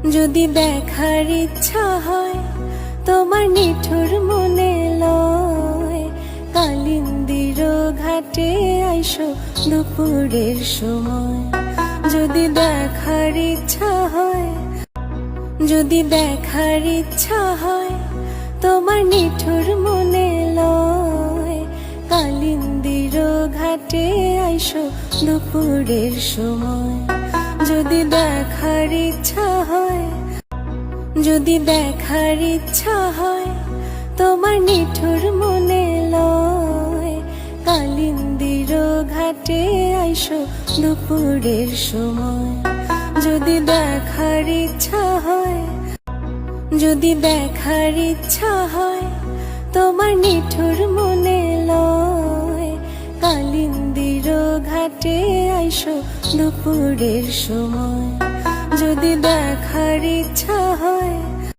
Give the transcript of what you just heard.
যদি দেখার ইচ্ছা হয় তোমার নিঠুর মনে লয়, কালিন্দির ঘাটে আইসো দুপুরের সময়। যদি দেখার ইচ্ছা হয়, যদি দেখার ইচ্ছা হয় তোমার নিঠুর মনে লয়, কালিন্দির ঘাটে আইসো দুপুরের সময়। যদি দেখার ইচ্ছা হয়, যদি দেখার ইচ্ছা হয় তোমার নিঠুর মনে লয়, কালিন্দির ঘাটে আইসো দুপুরের সময়। যদি দেখার ইচ্ছা হয়, যদি দেখার ইচ্ছা হয় তোমার নিঠুর মনে লয়, কালিন্দির ঘাটে আইসো দুপুরের সময়। যদি দেখার ইচ্ছা